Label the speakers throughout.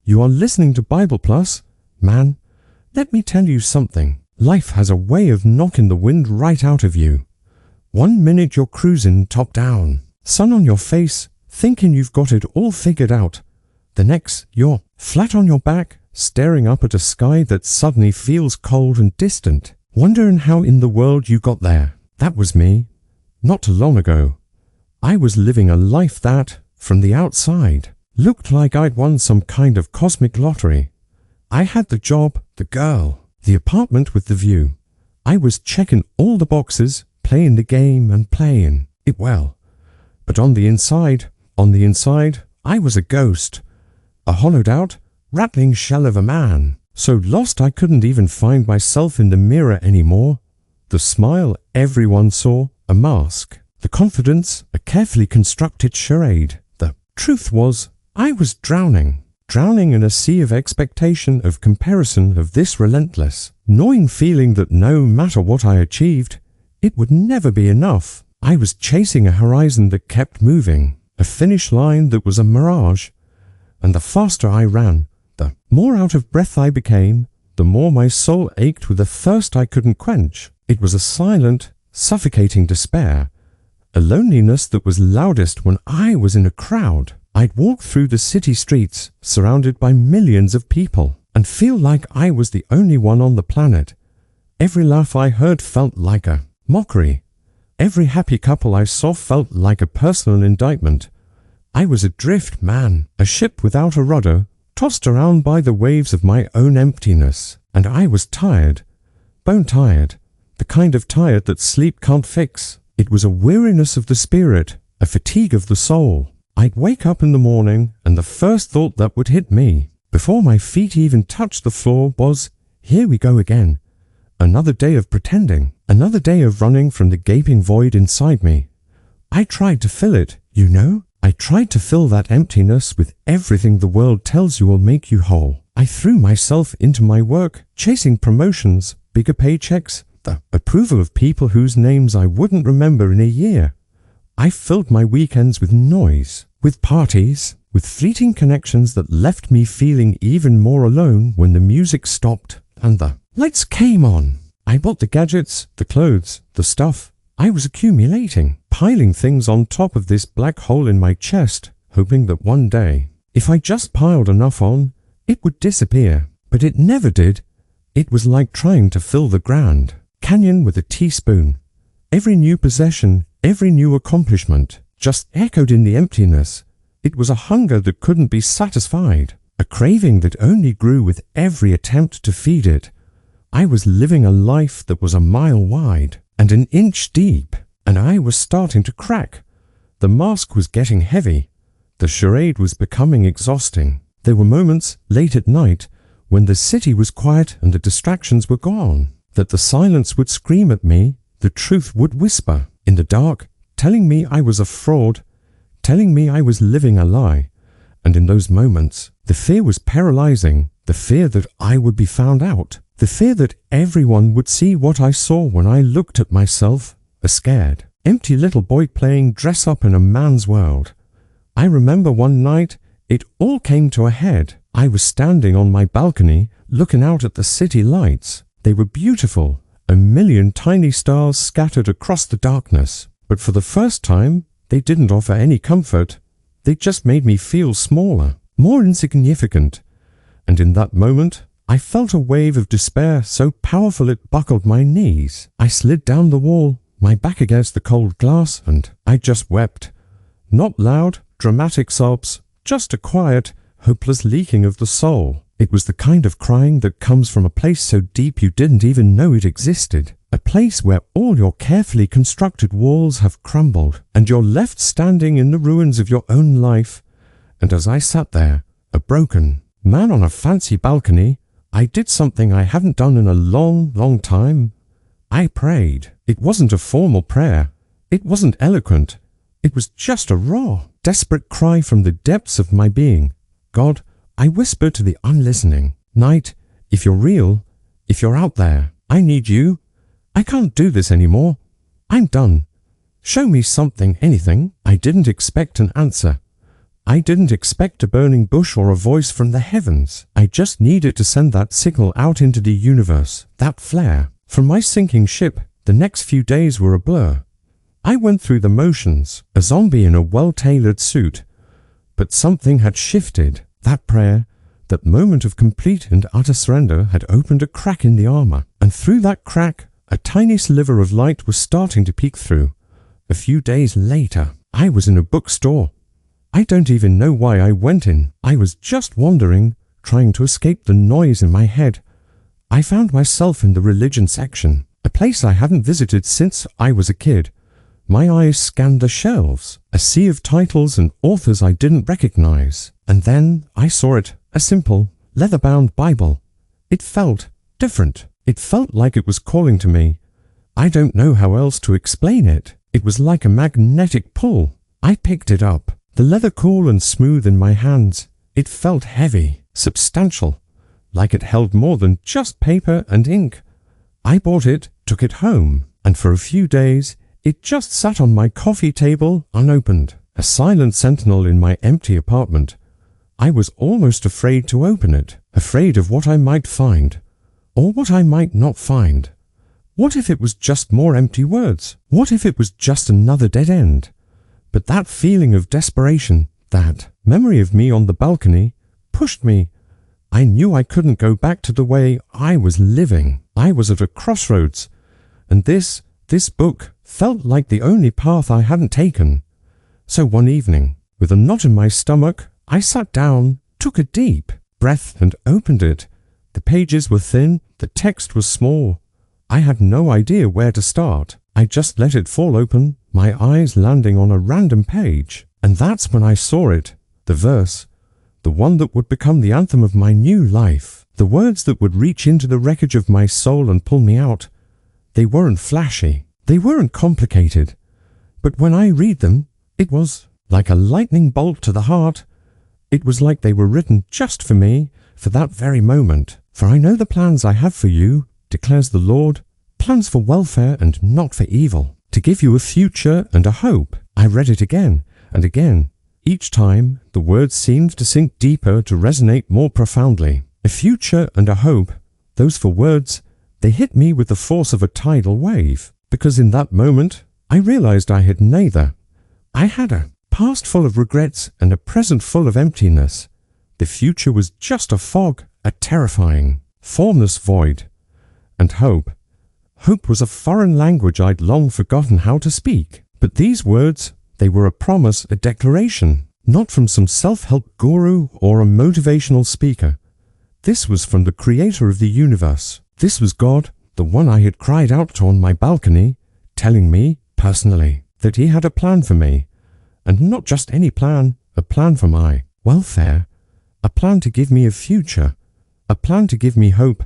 Speaker 1: You are listening to Bible Plus. Man, let me tell you something. Life has a way of knocking the wind right out of you. 1 minute you're cruising top down, sun on your face, thinking you've got it all figured out. The next, you're flat on your back, staring up at a sky that suddenly feels cold and distant, wondering how in the world you got there. That was me. Not too long ago. I was living a life that, from the outside, looked like I'd won some kind of cosmic lottery. I had the job, the girl, the apartment with the view. I was checking all the boxes, playing the game and playing it well. But on the inside, I was a ghost. A hollowed out, rattling shell of a man. So lost I couldn't even find myself in the mirror anymore. The smile everyone saw, a mask. The confidence, a carefully constructed charade. The truth was, I was drowning in a sea of expectation, of comparison, of this relentless, gnawing feeling that no matter what I achieved, it would never be enough. I was chasing a horizon that kept moving, a finish line that was a mirage. And the faster I ran, the more out of breath I became, the more my soul ached with a thirst I couldn't quench. It was a silent, suffocating despair, a loneliness that was loudest when I was in a crowd. I'd walk through the city streets, surrounded by millions of people, and feel like I was the only one on the planet. Every laugh I heard felt like a mockery. Every happy couple I saw felt like a personal indictment. I was adrift, man, a ship without a rudder, tossed around by the waves of my own emptiness. And I was tired, bone tired, the kind of tired that sleep can't fix. It was a weariness of the spirit, a fatigue of the soul. I'd wake up in the morning, and the first thought that would hit me, before my feet even touched the floor, was, here we go again. Another day of pretending, another day of running from the gaping void inside me. I tried to fill it, you know. I tried to fill that emptiness with everything the world tells you will make you whole. I threw myself into my work, chasing promotions, bigger paychecks, the approval of people whose names I wouldn't remember in a year. I filled my weekends with noise, with parties, with fleeting connections that left me feeling even more alone when the music stopped and the lights came on. I bought the gadgets, the clothes, the stuff. I was accumulating, piling things on top of this black hole in my chest, hoping that one day, if I just piled enough on, it would disappear. But it never did. It was like trying to fill the Grand Canyon with a teaspoon. Every new possession, every new accomplishment, just echoed in the emptiness. It was a hunger that couldn't be satisfied, a craving that only grew with every attempt to feed it. I was living a life that was a mile wide and an inch deep, and I was starting to crack. The mask was getting heavy. The charade was becoming exhausting. There were moments, late at night, when the city was quiet and the distractions were gone, that the silence would scream at me, the truth would whisper in the dark, telling me I was a fraud, telling me I was living a lie. And in those moments, the fear was paralyzing, the fear that I would be found out, the fear that everyone would see what I saw when I looked at myself, a scared, empty little boy playing dress up in a man's world. I remember one night, it all came to a head. I was standing on my balcony, looking out at the city lights. They were beautiful, a million tiny stars scattered across the darkness. But for the first time, they didn't offer any comfort. They just made me feel smaller, more insignificant. And in that moment, I felt a wave of despair so powerful it buckled my knees. I slid down the wall, my back against the cold glass, and I just wept. Not loud, dramatic sobs, just a quiet, hopeless leaking of the soul. It was the kind of crying that comes from a place so deep you didn't even know it existed. A place where all your carefully constructed walls have crumbled, and you're left standing in the ruins of your own life. And as I sat there, a broken man on a fancy balcony, I did something I hadn't done in a long, long time. I prayed. It wasn't a formal prayer. It wasn't eloquent. It was just a raw, desperate cry from the depths of my being. God, I whispered to the unlistening. Night, if you're real, if you're out there, I need you. I can't do this anymore. I'm done. Show me something, anything. I didn't expect an answer. I didn't expect a burning bush or a voice from the heavens. I just needed to send that signal out into the universe, that flare. From my sinking ship, the next few days were a blur. I went through the motions, a zombie in a well-tailored suit. But something had shifted. That prayer, that moment of complete and utter surrender, had opened a crack in the armor. And through that crack, a tiny sliver of light was starting to peek through. A few days later, I was in a bookstore. I don't even know why I went in. I was just wandering, trying to escape the noise in my head. I found myself in the religion section, a place I hadn't visited since I was a kid. My eyes scanned the shelves, a sea of titles and authors I didn't recognize. And then I saw it, a simple, leather-bound Bible. It felt different. It felt like it was calling to me. I don't know how else to explain it. It was like a magnetic pull. I picked it up, the leather cool and smooth in my hands. It felt heavy, substantial, like it held more than just paper and ink. I bought it, took it home, and for a few days, it just sat on my coffee table unopened, a silent sentinel in my empty apartment. I was almost afraid to open it, afraid of what I might find, or what I might not find. What if it was just more empty words? What if it was just another dead end? But that feeling of desperation, that memory of me on the balcony, pushed me. I knew I couldn't go back to the way I was living. I was at a crossroads, and this book felt like the only path I hadn't taken. So one evening, with a knot in my stomach, I sat down, took a deep breath and opened it. The pages were thin, the text was small. I had no idea where to start. I just let it fall open, my eyes landing on a random page. And that's when I saw it, the verse, the one that would become the anthem of my new life, the words that would reach into the wreckage of my soul and pull me out. They weren't flashy, they weren't complicated, but when I read them, it was like a lightning bolt to the heart. It was like they were written just for me, for that very moment. For I know the plans I have for you, declares the Lord, plans for welfare and not for evil, to give you a future and a hope. I read it again and again. Each time, the words seemed to sink deeper, to resonate more profoundly. A future and a hope, those four words, they hit me with the force of a tidal wave, because in that moment, I realized I had neither. I had a past full of regrets and a present full of emptiness. The future was just a fog, a terrifying, formless void. And hope. Hope was a foreign language I'd long forgotten how to speak. But these words, they were a promise, a declaration, not from some self-help guru or a motivational speaker. This was from the creator of the universe. This was God, the one I had cried out to on my balcony, telling me, personally, that he had a plan for me. And not just any plan, a plan for my welfare, a plan to give me a future, a plan to give me hope.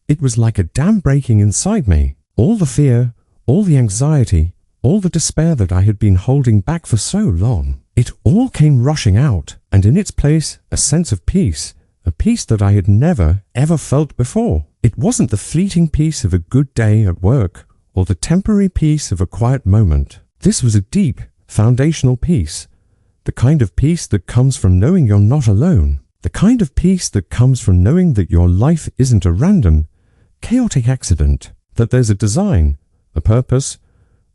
Speaker 1: It was like a dam breaking inside me. All the fear, all the anxiety, all the despair that I had been holding back for so long, it all came rushing out, and in its place, a sense of peace, a peace that I had never, ever felt before. It wasn't the fleeting peace of a good day at work, or the temporary peace of a quiet moment. This was a deep, foundational peace, the kind of peace that comes from knowing you're not alone, the kind of peace that comes from knowing that your life isn't a random, chaotic accident, that there's a design, a purpose,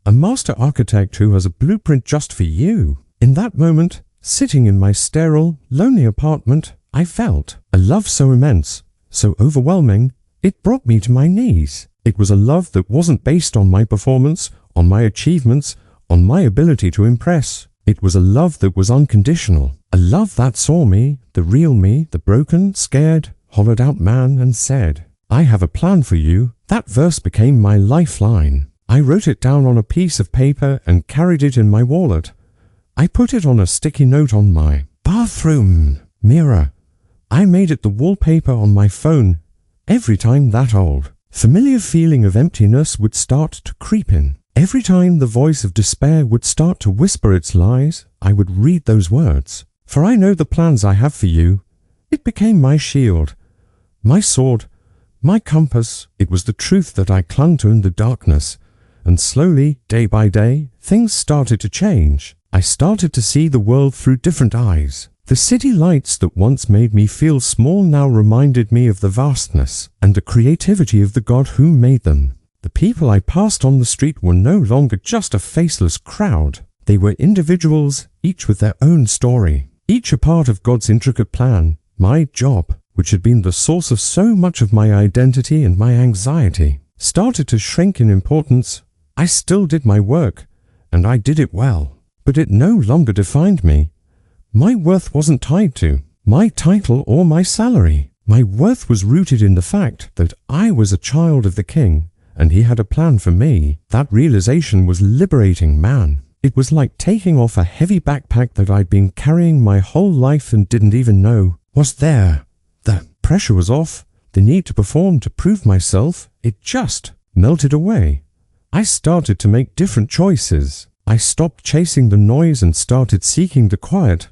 Speaker 1: a master architect who has a blueprint just for you. In that moment, sitting in my sterile, lonely apartment, I felt a love so immense, so overwhelming, it brought me to my knees. It was a love that wasn't based on my performance, on my achievements, on my ability to impress. It was a love that was unconditional, a love that saw me, the real me, the broken, scared, hollowed out man, and said, I have a plan for you. That verse became my lifeline. I wrote it down on a piece of paper and carried it in my wallet. I put it on a sticky note on my bathroom mirror. I made it the wallpaper on my phone. Every time that old, familiar feeling of emptiness would start to creep in, every time the voice of despair would start to whisper its lies, I would read those words. For I know the plans I have for you. It became my shield, my sword, my compass. It was the truth that I clung to in the darkness. And slowly, day by day, things started to change. I started to see the world through different eyes. The city lights that once made me feel small now reminded me of the vastness and the creativity of the God who made them. The people I passed on the street were no longer just a faceless crowd. They were individuals, each with their own story, each a part of God's intricate plan. My job, which had been the source of so much of my identity and my anxiety, started to shrink in importance. I still did my work, and I did it well, but it no longer defined me. My worth wasn't tied to my title or my salary. My worth was rooted in the fact that I was a child of the King, and he had a plan for me. That realization was liberating, man. It was like taking off a heavy backpack that I'd been carrying my whole life and didn't even know was there. The pressure was off. The need to perform, to prove myself, it just melted away. I started to make different choices. I stopped chasing the noise and started seeking the quiet.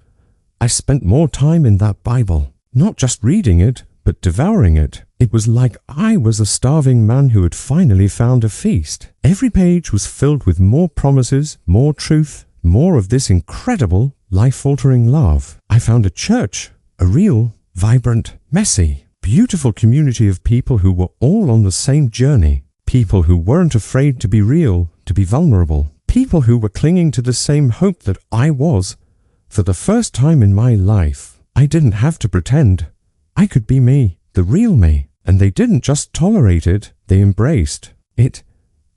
Speaker 1: I spent more time in that Bible, not just reading it, but devouring it. It was like I was a starving man who had finally found a feast. Every page was filled with more promises, more truth, more of this incredible, life-altering love. I found a church, a real, vibrant, messy, beautiful community of people who were all on the same journey. People who weren't afraid to be real, to be vulnerable. People who were clinging to the same hope that I was. For the first time in my life, I didn't have to pretend. I could be me, the real me. And they didn't just tolerate it, they embraced it.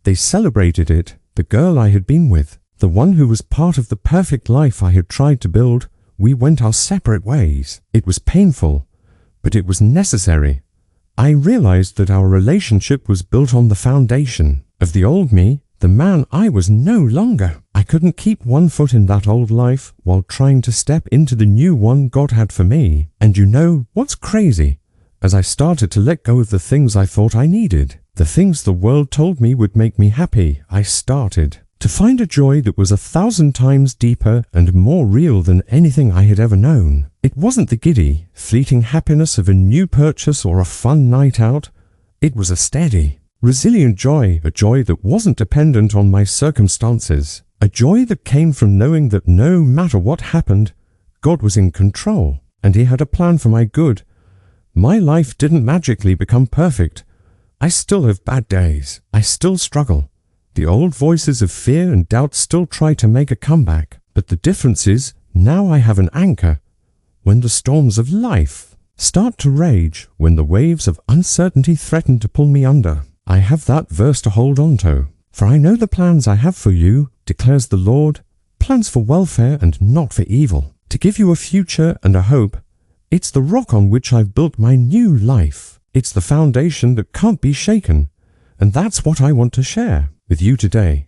Speaker 1: They celebrated it. The girl I had been with, the one who was part of the perfect life I had tried to build, we went our separate ways. It was painful, but it was necessary. I realized that our relationship was built on the foundation of the old me, the man I was no longer. I couldn't keep one foot in that old life while trying to step into the new one God had for me. And you know what's crazy? As I started to let go of the things I thought I needed, the things the world told me would make me happy, I started to find a joy that was 1,000 times deeper and more real than anything I had ever known. It wasn't the giddy, fleeting happiness of a new purchase or a fun night out. It was a steady, resilient joy, a joy that wasn't dependent on my circumstances, a joy that came from knowing that no matter what happened, God was in control, and He had a plan for my good. My life didn't magically become perfect. I still have bad days. I still struggle. The old voices of fear and doubt still try to make a comeback. But the difference is, now I have an anchor. When the storms of life start to rage, when the waves of uncertainty threaten to pull me under, I have that verse to hold on to. For I know the plans I have for you, declares the Lord, plans for welfare and not for evil, to give you a future and a hope. It's the rock on which I've built my new life. It's the foundation that can't be shaken. And that's what I want to share with you today.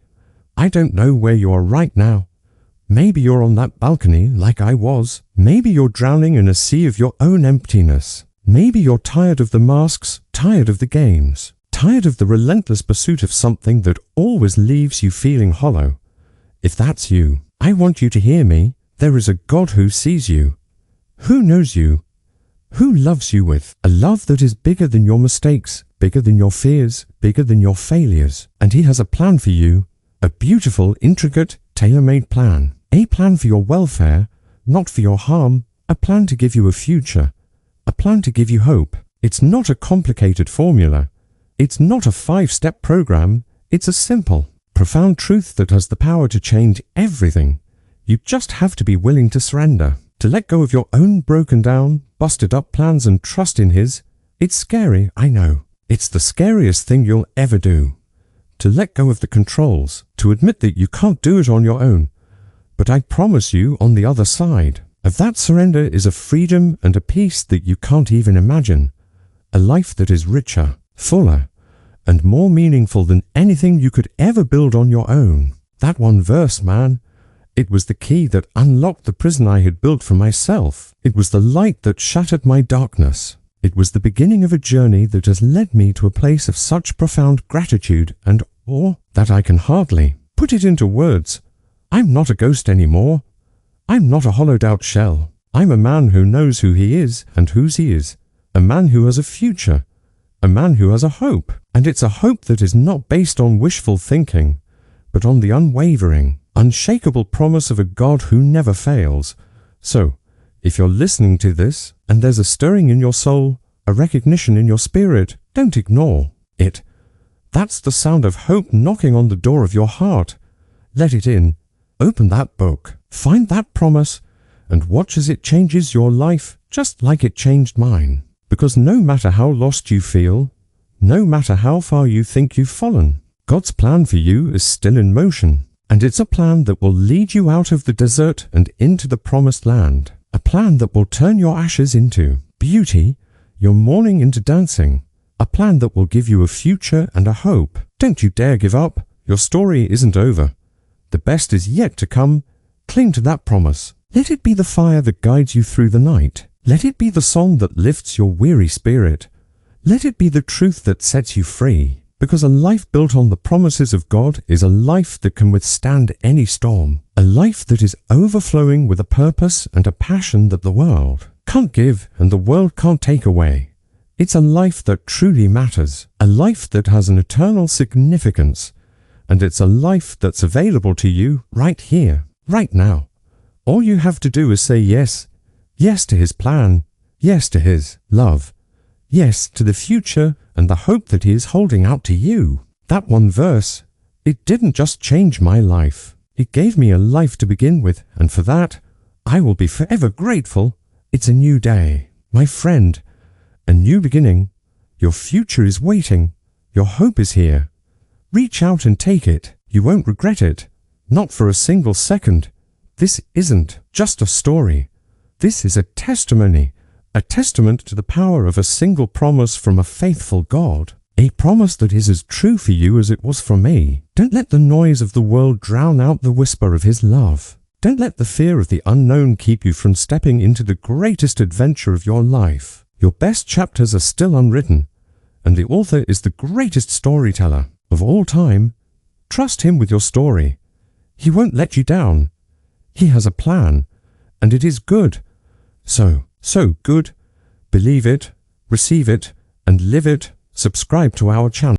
Speaker 1: I don't know where you are right now. Maybe you're on that balcony like I was. Maybe you're drowning in a sea of your own emptiness. Maybe you're tired of the masks, tired of the games, tired of the relentless pursuit of something that always leaves you feeling hollow. If that's you, I want you to hear me. There is a God who sees you, who knows you, who loves you with a love that is bigger than your mistakes, bigger than your fears, bigger than your failures. And He has a plan for you, a beautiful, intricate, tailor-made plan. A plan for your welfare, not for your harm, a plan to give you a future, a plan to give you hope. It's not a complicated formula. It's not a 5-step program. It's a simple, profound truth that has the power to change everything. You just have to be willing to surrender, to let go of your own broken down, busted up plans and trust in His. It's scary, I know. It's the scariest thing you'll ever do. To let go of the controls, to admit that you can't do it on your own. But I promise you, on the other side of that surrender is a freedom and a peace that you can't even imagine. A life that is richer, fuller, and more meaningful than anything you could ever build on your own. That one verse, man. It was the key that unlocked the prison I had built for myself. It was the light that shattered my darkness. It was the beginning of a journey that has led me to a place of such profound gratitude and awe that I can hardly put it into words. I'm not a ghost anymore. I'm not a hollowed-out shell. I'm a man who knows who he is and whose he is. A man who has a future. A man who has a hope. And it's a hope that is not based on wishful thinking, but on the unwavering, unshakable promise of a God who never fails. So, If you're listening to this and there's a stirring in your soul, a recognition in your spirit, don't ignore it. That's the sound of hope knocking on the door of your heart. Let it in. Open that book. Find that promise and watch as it changes your life just like it changed mine. Because no matter how lost you feel, no matter how far you think you've fallen, God's plan for you is still in motion. And it's a plan that will lead you out of the desert and into the promised land. A plan that will turn your ashes into beauty, your mourning into dancing. A plan that will give you a future and a hope. Don't you dare give up. Your story isn't over. The best is yet to come. Cling to that promise. Let it be the fire that guides you through the night. Let it be the song that lifts your weary spirit. Let it be the truth that sets you free. Because a life built on the promises of God is a life that can withstand any storm. A life that is overflowing with a purpose and a passion that the world can't give and the world can't take away. It's a life that truly matters. A life that has an eternal significance. And it's a life that's available to you right here, right now. All you have to do is say yes. Yes to His plan. Yes to His love. Yes to the future and the hope that He is holding out to you. That one verse, it didn't just change my life. It gave me a life to begin with, and for that, I will be forever grateful. It's a new day. My friend, a new beginning. Your future is waiting. Your hope is here. Reach out and take it. You won't regret it. Not for a single second. This isn't just a story. This is a testimony. A testament to the power of a single promise from a faithful God. A promise that is as true for you as it was for me. Don't let the noise of the world drown out the whisper of His love. Don't let the fear of the unknown keep you from stepping into the greatest adventure of your life. Your best chapters are still unwritten, and the author is the greatest storyteller of all time. Trust Him with your story. He won't let you down. He has a plan, and it is good. So good. Believe it, receive it, and live it. Subscribe to our channel.